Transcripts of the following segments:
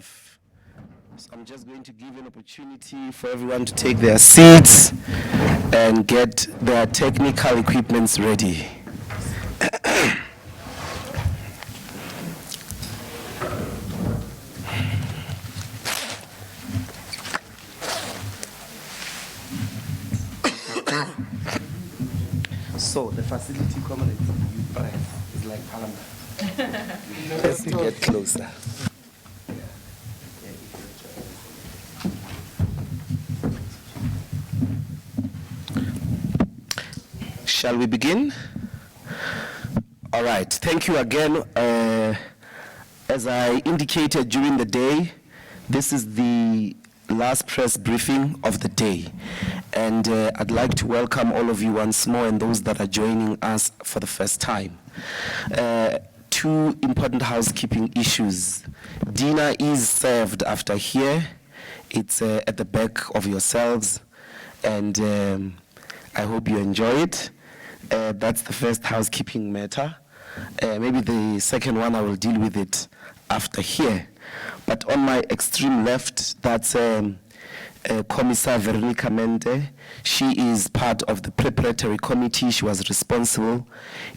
EFF. So I'm just going to give an opportunity for everyone to take their seats and get their technical equipments ready. So the facility comrades you press is like Parliament. As you get closer. Shall we begin? All right. Thank you again. As I indicated during the day, this is the last press briefing of the day. And I'd like to welcome all of you once more and those that are joining us for the first time. Two important housekeeping issues. Dinner is served after here. It's at the back of your cells. And I hope you enjoy it. That's the first housekeeping matter. Maybe the second one, I will deal with it after here. But on my extreme left, that's Commissar Veronica Mente. She is part of the preparatory committee. She was responsible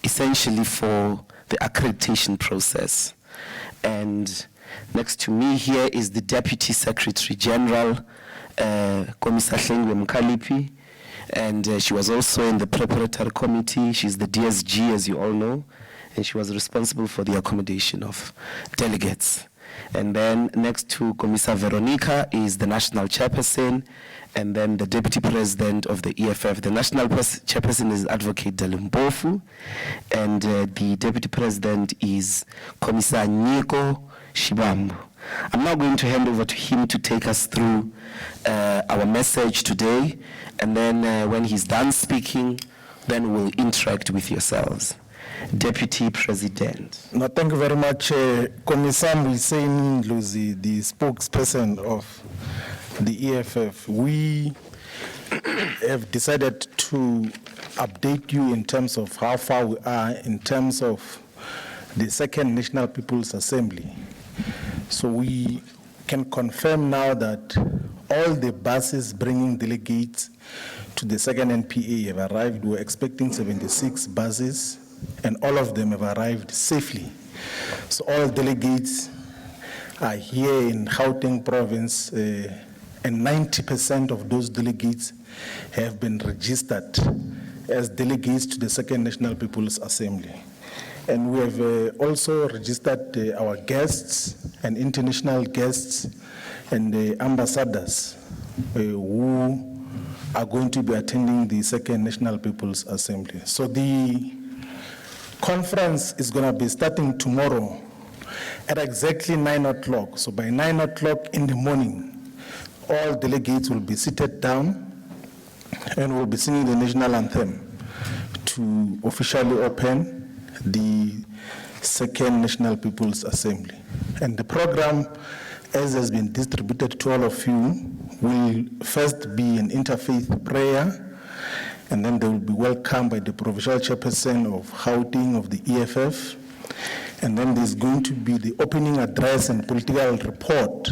essentially for the accreditation process. And next to me here is the Deputy Secretary General, Commissar Hlengwe Mkalipi. And she was also in the preparatory committee. She's the DSG, as you all know. And she was responsible for the accommodation of delegates. And then next to Commissar Veronica is the National Chairperson, and then the Deputy President of the EFF. The National Chairperson is Advocate Dalimbofu, and the Deputy President is Commissar Nico Shivambu. I'm now going to hand over to him to take us through our message today, and then when he's done speaking, then we'll interact with yourselves. Deputy President. No, thank you very much, Commissar Mbuyiseni Ndlozi, the spokesperson of the EFF. We have decided to update you in terms of how far we are in terms of the Second National People's Assembly. So we can confirm now that all the buses bringing delegates to the second NPA have arrived. We're expecting 76 buses, and all of them have arrived safely. So all delegates are here in Gauteng province, and 90% of those delegates have been registered as delegates to the Second National People's Assembly. And we have also registered our guests and international guests and the ambassadors who are going to be attending the Second National People's Assembly. So the conference is going to be starting tomorrow at exactly 9 o'clock. So by 9 o'clock in the morning, all delegates will be seated down and will be singing the national anthem to officially open the Second National People's Assembly. And the program, as has been distributed to all of you, will first be an interfaith prayer, and then they will be welcomed by the provincial chairperson of Gauteng of the EFF. And then there's going to be the opening address and political report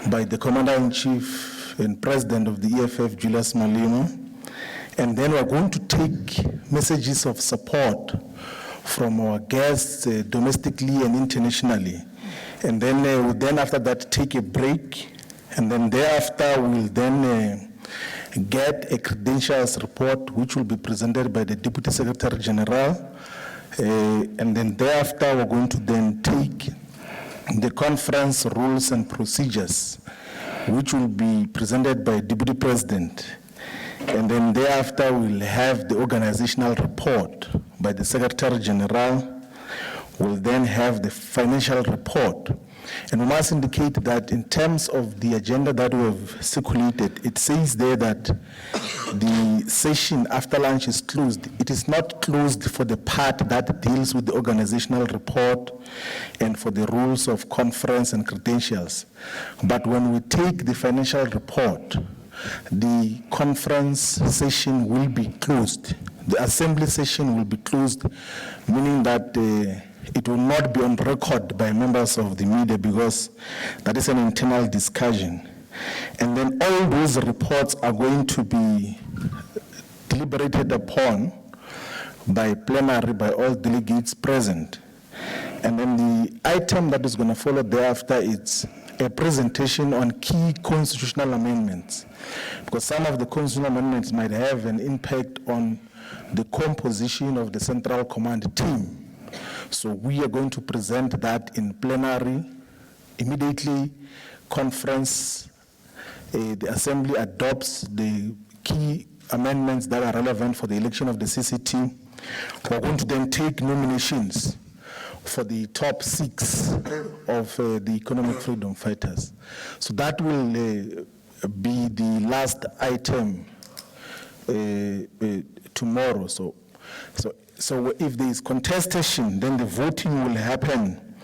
by the Commander-in-Chief and President of the EFF, Julius Malema. And then we're going to take messages of support from our guests domestically and internationally. And then we'll then after that take a break. And then thereafter we'll then get a credentials report which will be presented by the Deputy Secretary General. And then thereafter we're going to then take the conference rules and procedures which will be presented by Deputy President. And then thereafter we'll have the organizational report by the Secretary General. We'll then have the financial report. And we must indicate that in terms of the agenda that we have circulated, it says there that the session after lunch is closed. It is not closed for the part that deals with the organizational report and for the rules of conference and credentials. But when we take the financial report, the conference session will be closed. The assembly session will be closed, meaning that it will not be on record by members of the media because that is an internal discussion. And then all those reports are going to be deliberated upon by plenary, by all delegates present. And then the item that is going to follow thereafter is a presentation on key constitutional amendments, because some of the constitutional amendments might have an impact on the composition of the Central Command team. So we are going to present that in plenary immediately. Conference, the Assembly adopts the key amendments that are relevant for the election of the CCT. We're going to then take nominations for the top 6 of the economic freedom fighters. So that will be the last item tomorrow. So if there is contestation, then the voting will happen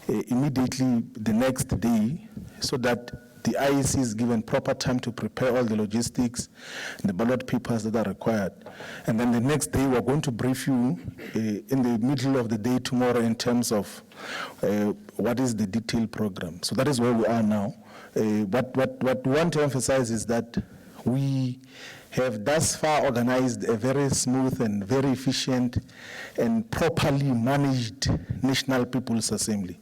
immediately the next day, so that the IEC is given proper time to prepare all the logistics, the ballot papers that are required. And then the next day, we're going to brief you in the middle of the day tomorrow in terms of what is the detailed program. So that is where we are now. What we want to emphasize is that we have thus far organized a very smooth and very efficient and properly managed National People's Assembly.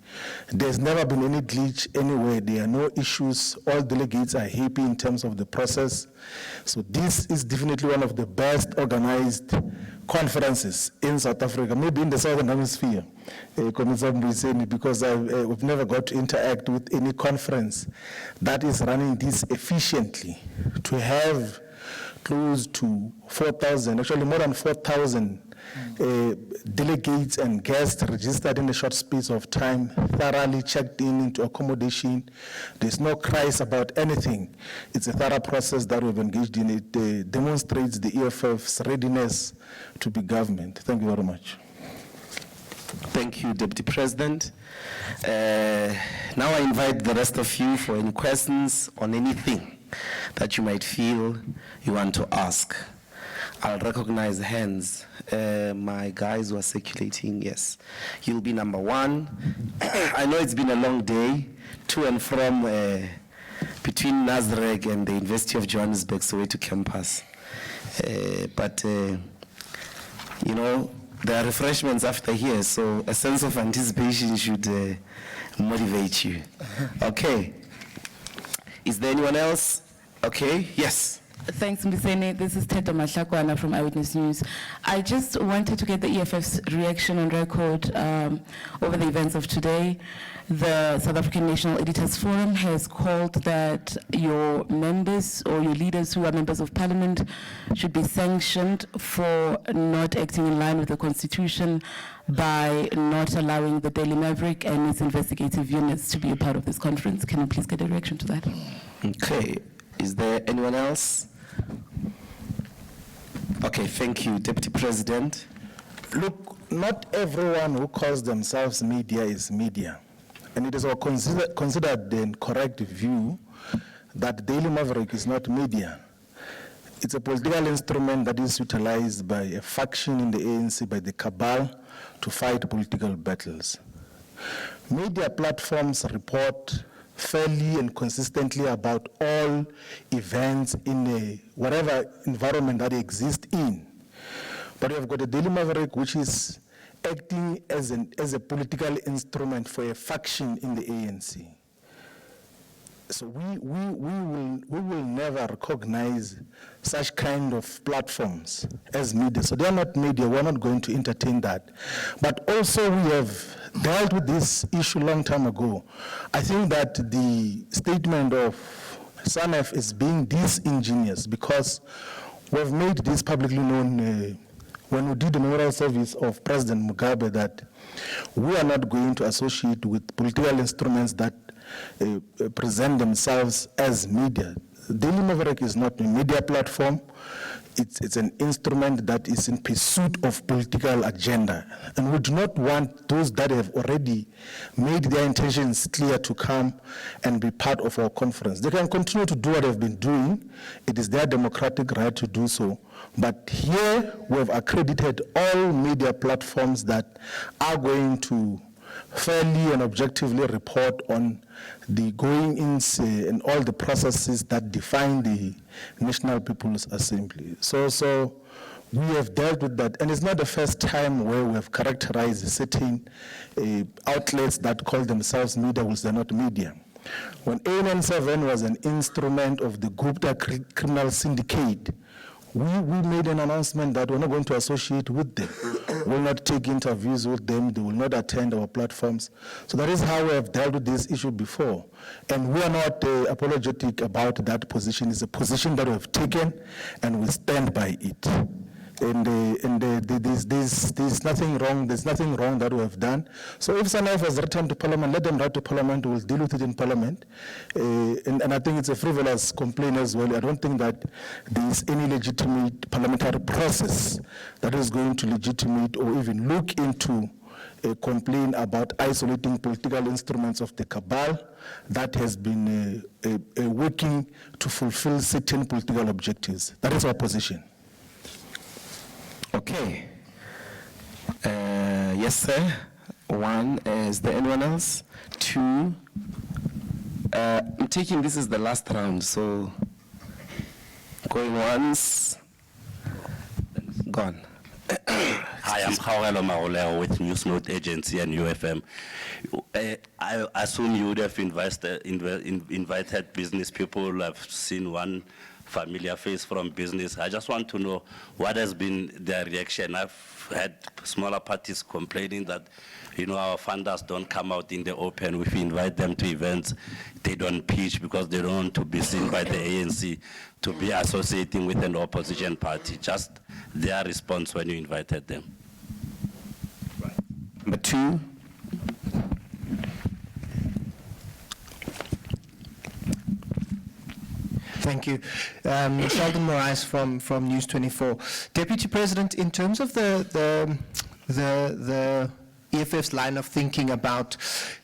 There's never been any glitch anywhere. There are no issues. All delegates are happy in terms of the process. So this is definitely one of the best organized conferences in South Africa, maybe in the Southern Hemisphere, Mbuyiseni, because we've never got to interact with any conference that is running this efficiently. To have close to 4,000, actually more than 4,000 delegates and guests registered in a short space of time, thoroughly checked into accommodation. There's no cries about anything. It's a thorough process that we've engaged in. It demonstrates the EFF's readiness to be government. Thank you very much. Thank you, Deputy President. Now I invite the rest of you for any questions on anything that you might feel you want to ask. I'll recognize hands. My guys who are circulating, yes. You'll be number 1. I know it's been a long day to and from between Nasrec and the University of Johannesburg, Soweto campus. But you know, there are refreshments after here, so a sense of anticipation should motivate you. Okay. Is there anyone else? Okay, yes. Thanks, Mbuyiseni. This is Teto Mahlakwana from Eyewitness News. I just wanted to get the EFF's reaction on record over the events of today. The South African National Editors Forum has called that your members or your leaders who are members of parliament should be sanctioned for not acting in line with the Constitution by not allowing the Daily Maverick and its investigative units to be a part of this conference. Can you please get a reaction to that? Okay. Is there anyone else? Okay, thank you, Deputy President. Look, not everyone who calls themselves media is media. And it is our considered the correct view that Daily Maverick is not media. It's a political instrument that is utilized by a faction in the ANC, by the cabal, to fight political battles. Media platforms report fairly and consistently about all events in whatever environment that they exist in. But we have got a Daily Maverick which is acting as a political instrument for a faction in the ANC. So we will never recognize such kind of platforms as media. So they are not media, we're not going to entertain that. But also we have dealt with this issue a long time ago. I think that the statement of SANEF is being disingenuous because we've made this publicly known when we did the memorial service of President Mugabe that we are not going to associate with political instruments that present themselves as media. Daily Maverick is not a media platform. It's an instrument that is in pursuit of political agenda. And we do not want those that have already made their intentions clear to come and be part of our conference. They can continue to do what they've been doing. It is their democratic right to do so. But here we have accredited all media platforms that are going to fairly and objectively report on the goings and all the processes that define the National People's Assembly. So we have dealt with that, and it's not the first time where we have characterized certain outlets that call themselves media, which they're not media. When ANN7 was an instrument of the Gupta criminal syndicate, we made an announcement that we're not going to associate with them. We will not take interviews with them. They will not attend our platforms. So that is how we have dealt with this issue before. And we are not apologetic about that position. It's a position that we have taken, and we stand by it. There's nothing wrong. There's nothing wrong that we have done. So if SANEF has returned to Parliament, let them write to Parliament. We'll deal with it in Parliament. And I think it's a frivolous complaint as well. I don't think that there is any legitimate parliamentary process that is going to legitimate or even look into a complaint about isolating political instruments of the cabal that has been working to fulfill certain political objectives. That is our position. Okay. Yes, sir. One, is there anyone else? Two, I'm taking this is the last round, so going once, gone. Hi, I'm Khawelo Mahuleo with Newsnote Agency and UFM. I assume you would have invited business people. I've seen one familiar face from business. I just want to know what has been their reaction. I've had smaller parties complaining that, our funders don't come out in the open. If we invite them to events, they don't pitch because they don't want to be seen by the ANC to be associating with an opposition party. Just their response when you invited them. Number two. Thank you. Sheldon Moraes from News 24. Deputy President, in terms of the EFF's line of thinking about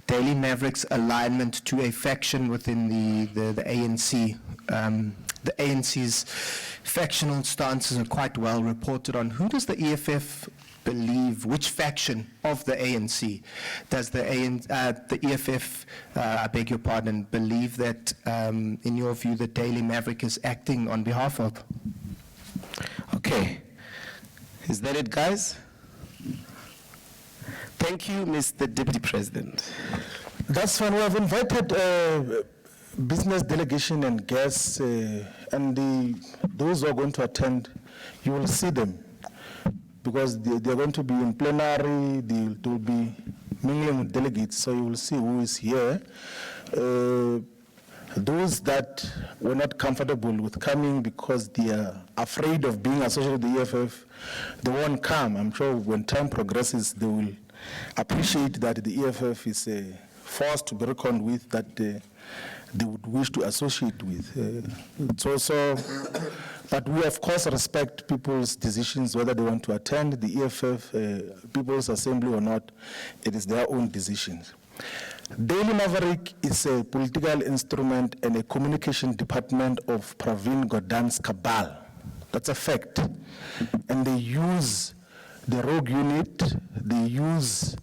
Daily Maverick's alignment to a faction within the ANC, the ANC's factional stances are quite well reported on. Who does the EFF believe, which faction of the ANC does the EFF, I beg your pardon, believe that, in your view, the Daily Maverick is acting on behalf of? Okay. Is that it, guys? Thank you, Mr. Deputy President. That's fine. We have invited business delegation and guests, and those who are going to attend, you will see them, because they're going to be in plenary. They will be mingling with delegates, so you will see who is here. Those that were not comfortable with coming because they are afraid of being associated with the EFF, they won't come. I'm sure when time progresses, they will appreciate that the EFF is a force to be reckoned with, that they would wish to associate with. But we of course respect people's decisions, whether they want to attend the EFF, People's Assembly or not. It is their own decisions. Daily Maverick is a political instrument and a communication department of Pravin Gordhan's cabal. That's a fact. And they use the rogue unit, they use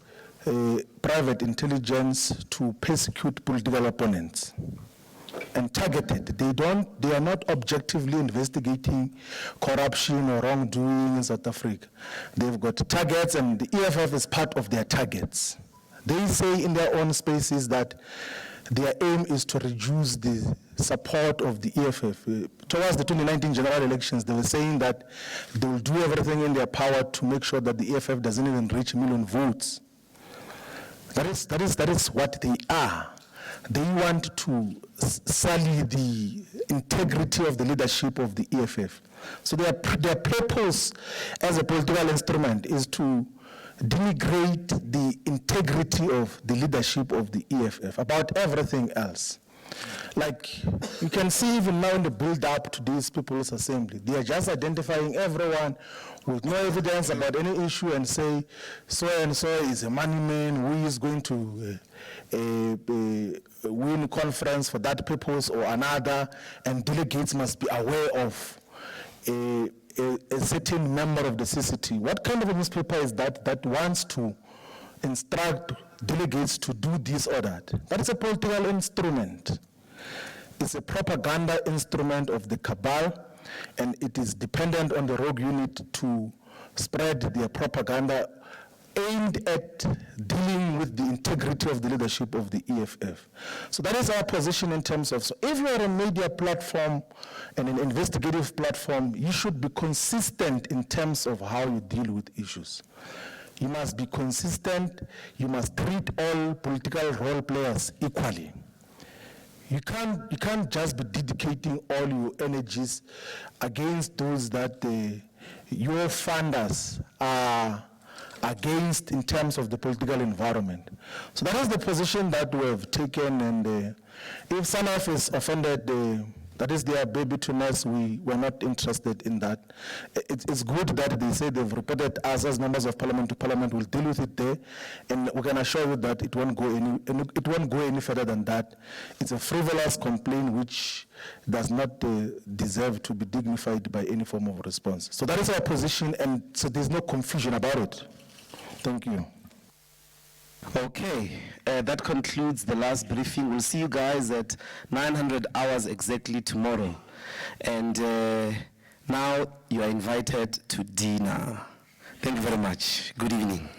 private intelligence to persecute political opponents and targeted. They are not objectively investigating corruption or wrongdoing in South Africa. They've got targets, and the EFF is part of their targets. They say in their own spaces that their aim is to reduce the support of the EFF. Towards the 2019 general elections, they were saying that they will do everything in their power to make sure that the EFF doesn't even reach 1 million votes. That is what they are. They want to sully the integrity of the leadership of the EFF. So their purpose as a political instrument is to denigrate the integrity of the leadership of the EFF about everything else. Like, you can see even now in the build-up to this People's Assembly, they are just identifying everyone with no evidence about any issue and say, so-and-so is a money man who is going to win conference for that purpose or another, and delegates must be aware of a certain member of the CCT. What kind of a newspaper is that wants to instruct delegates to do this or that? That is a political instrument. It's a propaganda instrument of the cabal, and it is dependent on the rogue unit to spread their propaganda aimed at dealing with the integrity of the leadership of the EFF. So that is our position in terms of, so if you are a media platform and an investigative platform, you should be consistent in terms of how you deal with issues. You must be consistent, you must treat all political role players equally. You can't just be dedicating all your energies against those that your funders are against in terms of the political environment. So that is the position that we have taken, and if SANAF is offended, that is their baby to nurse. We're not interested in that. It's good that they say they've reported us as members of parliament to parliament. We'll deal with it there, and we can assure you that it won't go any further than that. It's a frivolous complaint which does not deserve to be dignified by any form of response. So that is our position, and so there's no confusion about it. Thank you. Okay, that concludes the last briefing. We'll see you guys at 900 hours exactly tomorrow. And now you are invited to dinner. Thank you very much. Good evening.